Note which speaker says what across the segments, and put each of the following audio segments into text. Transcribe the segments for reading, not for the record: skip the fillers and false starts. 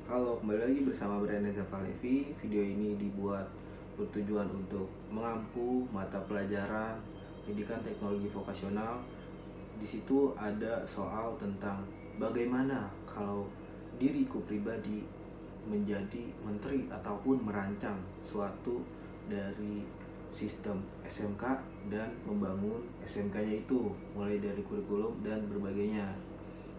Speaker 1: Halo, kembali lagi bersama Brenda Zapalevi. Video ini dibuat bertujuan untuk mengampu mata pelajaran pendidikan teknologi vokasional. Di situ ada soal tentang bagaimana kalau diriku pribadi menjadi menteri ataupun merancang suatu dari sistem SMK dan membangun SMK-nya itu mulai dari kurikulum dan berbagainya.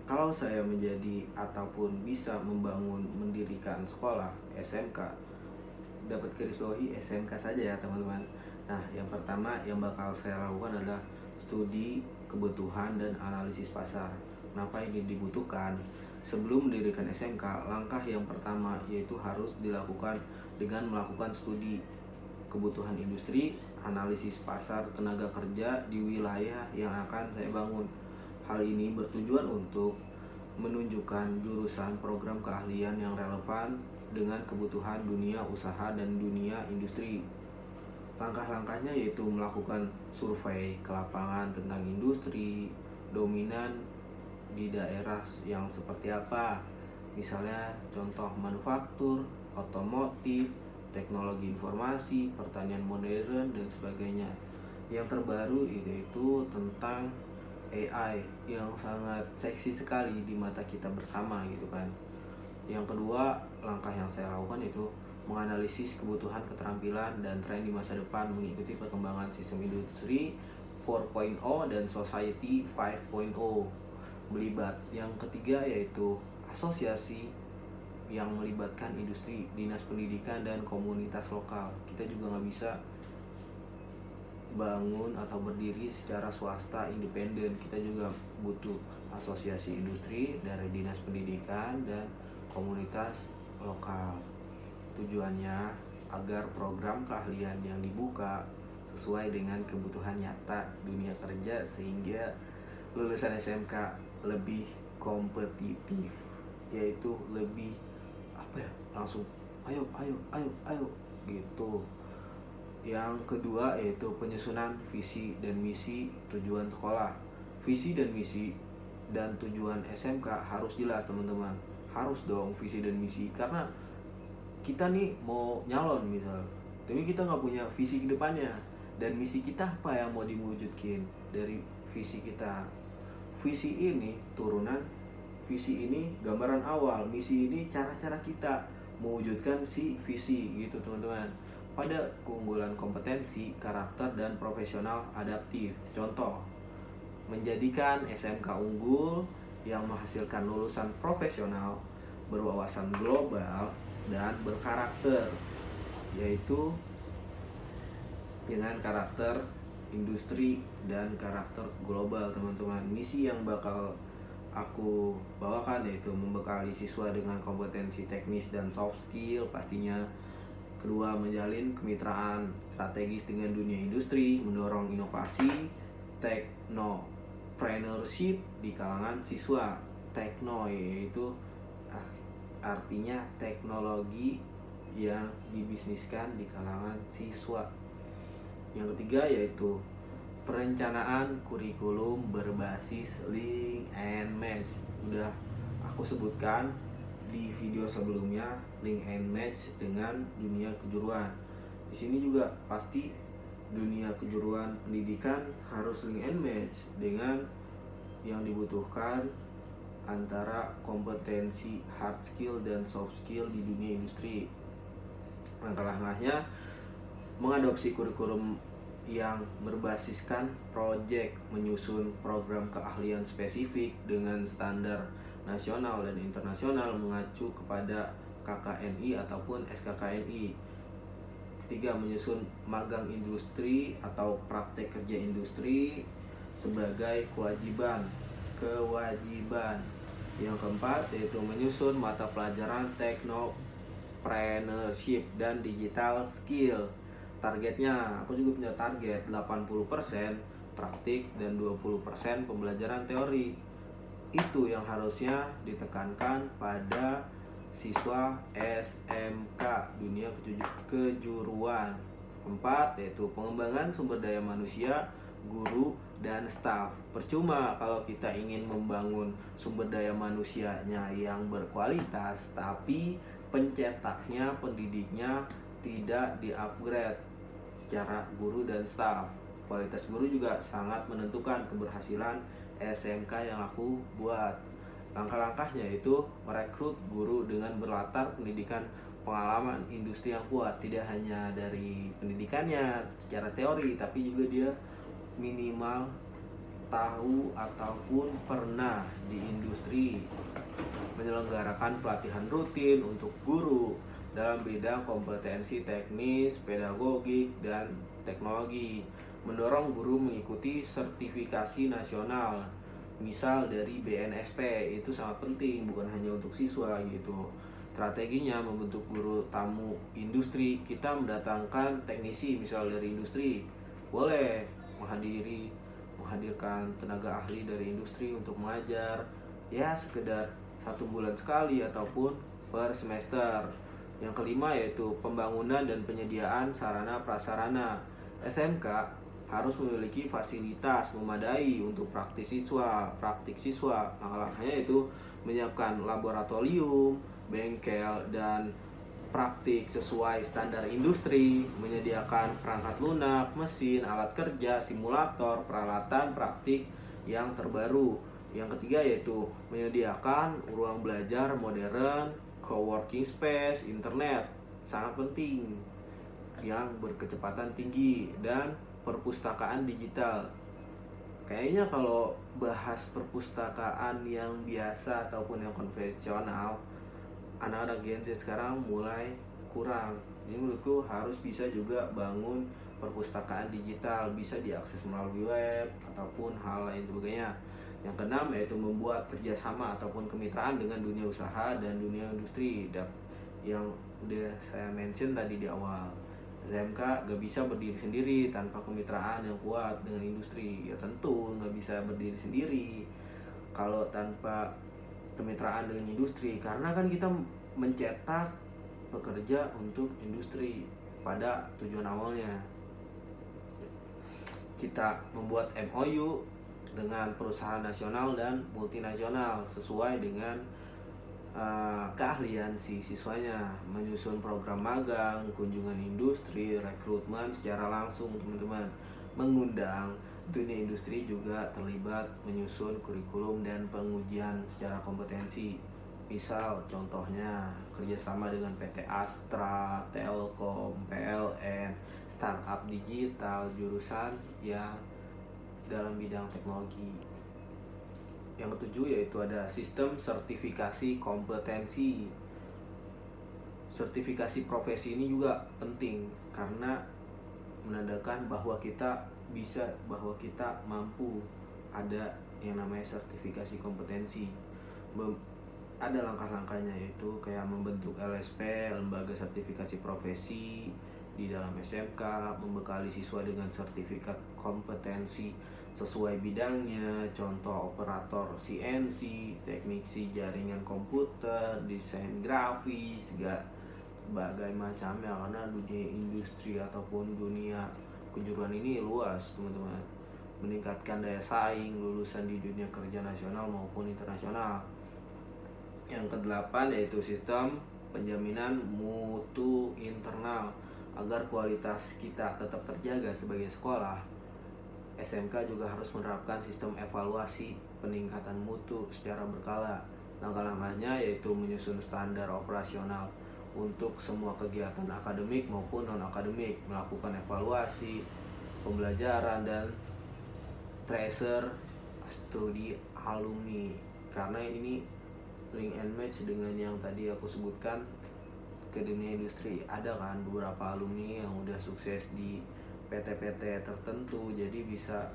Speaker 1: Kalau saya menjadi ataupun bisa mendirikan sekolah SMK, dapat garis bawahi SMK saja ya teman-teman. Nah, yang pertama yang bakal saya lakukan adalah studi kebutuhan dan analisis pasar. Kenapa ini dibutuhkan? Sebelum mendirikan SMK, langkah yang pertama yaitu harus dilakukan dengan melakukan studi kebutuhan industri, analisis pasar tenaga kerja di wilayah yang akan saya bangun. Hal ini bertujuan untuk menunjukkan jurusan program keahlian yang relevan dengan kebutuhan dunia usaha dan dunia industri. Langkah-langkahnya yaitu melakukan survei ke lapangan tentang industri dominan di daerah yang seperti apa. Misalnya contoh manufaktur, otomotif, teknologi informasi, pertanian modern dan sebagainya. Yang terbaru itu tentang AI yang sangat seksi sekali di mata kita bersama gitu kan. Yang kedua, langkah yang saya lakukan itu menganalisis kebutuhan keterampilan dan tren di masa depan mengikuti perkembangan sistem industri 4.0 dan society 5.0 melibat. Yang ketiga yaitu asosiasi yang melibatkan industri, dinas pendidikan dan komunitas lokal. Kita juga nggak bisa bangun atau berdiri secara swasta independen. Kita juga butuh asosiasi industri dari dinas pendidikan dan komunitas lokal. Tujuannya agar program keahlian yang dibuka sesuai dengan kebutuhan nyata dunia kerja sehingga lulusan SMK lebih kompetitif, yaitu lebih langsung ayo gitu. Yang kedua yaitu penyusunan visi dan misi tujuan sekolah. Visi dan misi dan tujuan SMK harus jelas teman-teman. Harus dong visi dan misi, karena kita nih mau nyalon misal, tapi kita nggak punya visi ke depannya. Dan misi kita apa yang mau diwujudkan dari visi kita. Visi ini turunan, visi ini gambaran awal, misi ini cara-cara kita mewujudkan si visi gitu teman-teman. Pada keunggulan kompetensi, karakter, dan profesional adaptif. Contoh, menjadikan SMK unggul yang menghasilkan lulusan profesional, berwawasan global, dan berkarakter, yaitu dengan karakter industri dan karakter global teman-teman. Misi yang bakal aku bawakan yaitu membekali siswa dengan kompetensi teknis dan soft skill pastinya. Kedua, menjalin kemitraan strategis dengan dunia industri, mendorong inovasi, technopreneurship di kalangan siswa. Tekno yaitu artinya teknologi yang dibisniskan di kalangan siswa. Yang ketiga yaitu perencanaan kurikulum berbasis link and match. Udah aku sebutkan di video sebelumnya, link and match dengan dunia kejuruan. Di sini juga pasti dunia kejuruan pendidikan harus link and match dengan yang dibutuhkan antara kompetensi hard skill dan soft skill di dunia industri. Langkah-langkahnya mengadopsi kurikulum yang berbasiskan project, menyusun program keahlian spesifik dengan standar nasional dan internasional mengacu kepada KKNI ataupun SKKNI. Ketiga, menyusun magang industri atau praktek kerja industri sebagai kewajiban. Yang keempat yaitu menyusun mata pelajaran technopreneurship dan digital skill. Targetnya, aku juga punya target 80% praktik dan 20% pembelajaran teori. Itu yang harusnya ditekankan pada siswa SMK dunia kejuruan. 4 yaitu pengembangan sumber daya manusia, guru, dan staf. Percuma kalau kita ingin membangun sumber daya manusianya yang berkualitas, tapi pencetaknya, pendidiknya tidak di-upgrade secara guru dan staf. Kualitas guru juga sangat menentukan keberhasilan SMK yang aku buat. Langkah-langkahnya itu merekrut guru dengan berlatar pendidikan pengalaman industri yang kuat, tidak hanya dari pendidikannya secara teori, tapi juga dia minimal tahu ataupun pernah di industri, menyelenggarakan pelatihan rutin untuk guru dalam bidang kompetensi teknis, pedagogik, dan teknologi, mendorong guru mengikuti sertifikasi nasional, misal dari BNSP. Itu sangat penting, bukan hanya untuk siswa gitu. Strateginya membentuk guru tamu industri, kita mendatangkan teknisi misal dari industri, boleh menghadirkan tenaga ahli dari industri untuk mengajar, ya sekedar 1 bulan sekali ataupun per semester. Yang kelima yaitu pembangunan dan penyediaan sarana prasarana. SMK harus memiliki fasilitas memadai untuk praktik siswa. Langkah-langkahnya itu menyiapkan laboratorium, bengkel, dan praktik sesuai standar industri, menyediakan perangkat lunak, mesin, alat kerja, simulator, peralatan praktik yang terbaru. Yang ketiga yaitu menyediakan ruang belajar modern, co-working space, internet, sangat penting, yang berkecepatan tinggi, dan perpustakaan digital. Kayaknya kalau bahas perpustakaan yang biasa ataupun yang konvensional, anak-anak Gen Z sekarang mulai kurang. Jadi menurutku harus bisa juga bangun perpustakaan digital, bisa diakses melalui web ataupun hal lain sebagainya. Yang keenam yaitu membuat kerjasama ataupun kemitraan dengan dunia usaha dan dunia industri, yang udah saya mention tadi di awal. SMK gak bisa berdiri sendiri tanpa kemitraan yang kuat dengan industri. Ya tentu gak bisa berdiri sendiri kalau tanpa kemitraan dengan industri, karena kan kita mencetak pekerja untuk industri pada tujuan awalnya. Kita membuat MOU dengan perusahaan nasional dan multinasional sesuai dengan keahlian si siswanya, menyusun program magang, kunjungan industri, rekrutmen secara langsung teman-teman, mengundang dunia industri juga terlibat menyusun kurikulum dan pengujian secara kompetensi. Misal contohnya kerjasama dengan PT Astra, Telkom, PLN, startup digital, jurusan yang dalam bidang teknologi. Yang ketujuh yaitu ada sistem sertifikasi kompetensi. Sertifikasi profesi ini juga penting karena menandakan bahwa kita bisa, bahwa kita mampu. Ada yang namanya sertifikasi kompetensi. Ada langkah-langkahnya, yaitu kayak membentuk LSP, lembaga sertifikasi profesi di dalam SMK, membekali siswa dengan sertifikat kompetensi sesuai bidangnya, contoh operator CNC, teknisi jaringan komputer, desain grafis, berbagai macamnya, karena dunia industri ataupun dunia kejuruan ini luas teman-teman. Meningkatkan daya saing lulusan di dunia kerja nasional maupun internasional. Yang kedelapan yaitu sistem penjaminan mutu internal. Agar kualitas kita tetap terjaga sebagai sekolah, SMK juga harus menerapkan sistem evaluasi peningkatan mutu secara berkala. Langkah-langkahnya yaitu menyusun standar operasional untuk semua kegiatan akademik maupun non-akademik, melakukan evaluasi pembelajaran dan tracer studi alumni. Karena ini link and match dengan yang tadi aku sebutkan ke dunia industri. Ada kan beberapa alumni yang udah sukses di PT-PT tertentu, jadi bisa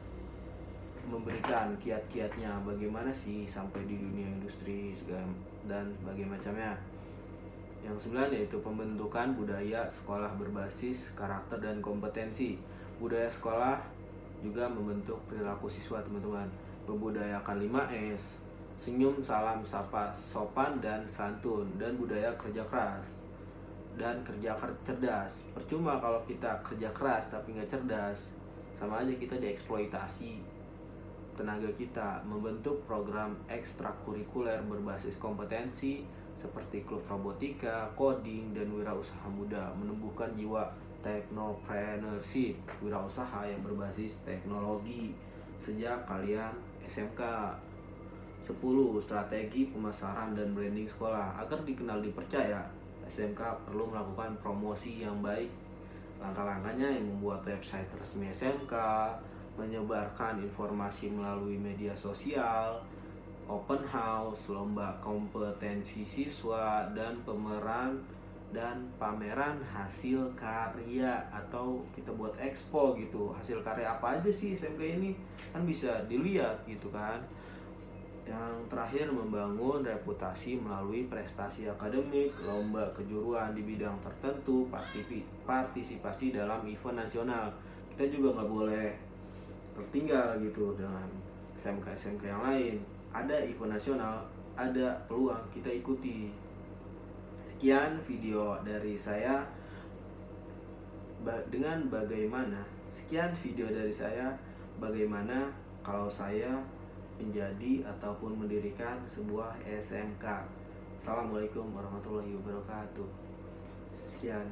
Speaker 1: memberikan kiat-kiatnya bagaimana sih sampai di dunia industri dan sebagainya macamnya. Yang 9 yaitu pembentukan budaya sekolah berbasis karakter dan kompetensi. Budaya sekolah juga membentuk perilaku siswa teman-teman. Membudayakan 5S, senyum, salam, sapa, sopan dan santun, dan budaya kerja keras dan kerja cerdas. Percuma kalau kita kerja keras tapi nggak cerdas, sama aja kita dieksploitasi tenaga kita, membentuk program ekstrakurikuler berbasis kompetensi seperti klub robotika, coding, dan wirausaha muda, menumbuhkan jiwa technopreneurship, wirausaha yang berbasis teknologi sejak kalian SMK. 10. Strategi pemasaran dan branding sekolah. Agar dikenal dipercaya, SMK perlu melakukan promosi yang baik. Langkah-langkahnya yang membuat website resmi SMK, menyebarkan informasi melalui media sosial, open house, lomba kompetensi siswa, dan pameran hasil karya, atau kita buat expo gitu. Hasil karya apa aja sih SMK ini kan bisa dilihat gitu kan. Yang terakhir, membangun reputasi melalui prestasi akademik, lomba kejuruan di bidang tertentu, partisipasi dalam event nasional. Kita juga nggak boleh tertinggal gitu dengan SMK-SMK yang lain. Ada event nasional, ada peluang, kita ikuti. Sekian video dari saya bagaimana kalau saya menjadi ataupun mendirikan sebuah SMK. Assalamualaikum warahmatullahi wabarakatuh. Sekian.